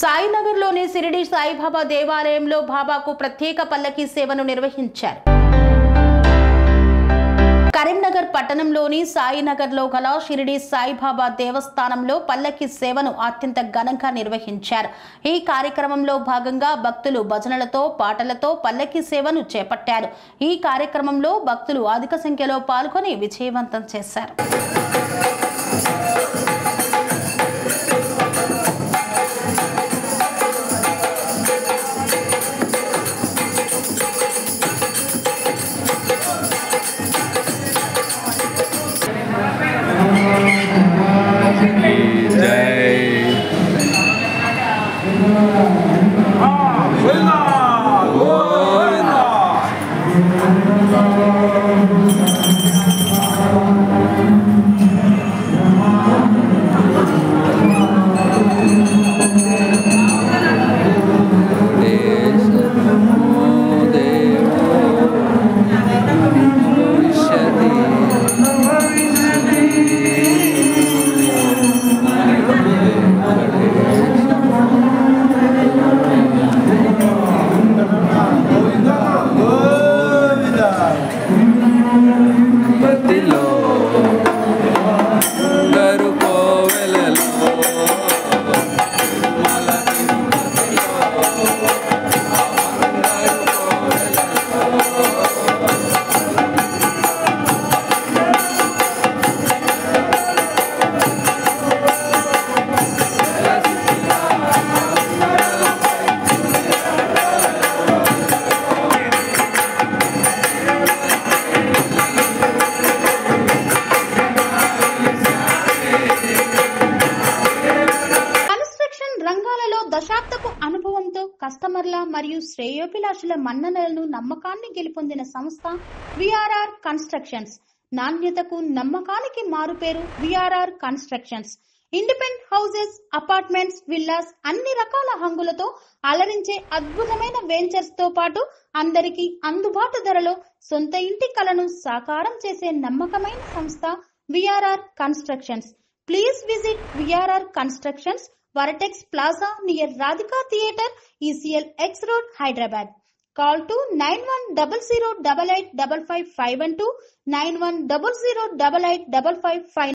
సాయినగర్లోని షిరిడి సాయిబాబా దేవాలయంలో బాబాకు ప్రత్యేక పల్లకీ సేవను నిర్వహించారు. కరీంనగర్ పట్టణంలోని సాయినగర్లో గల షిరిడి సాయిబాబా దేవస్థానంలో పల్లకీ సేవను అత్యంత ఘనంగా నిర్వహించారు. ఈ కార్యక్రమంలో భాగంగా భక్తులు భజనలతో పాటలతో పల్లకీ సేవను చేపట్టారు. ఈ కార్యక్రమంలో భక్తులు అధిక సంఖ్యలో పాల్గొని విజయవంతం చేశారు. దశాబ్దపు అనుభవంతో కస్టమర్ల మరియు శ్రేయోభిలాషుల మన్ననలను నమ్మకాన్ని గెలుపొందిన సంస్థ విఆర్ఆర్ కన్స్ట్రక్షన్స్. నాణ్యతకు నమ్మకానికి మారుపేరు VRR constructions. Independent houses, apartments, villas అన్ని రకాల హంగులతో అలరించే అద్భుతమైన వెంచర్స్ తో పాటు అందరికీ అందుబాటు ధరలో సొంత ఇంటి కలను సాకారం చేసే నమ్మకమైన సంస్థ VRR constructions. Please visit VRR constructions, Varatex Plaza near Radhika Theatre, ECL X Road, Hyderabad. Call to 9100885551 91008855.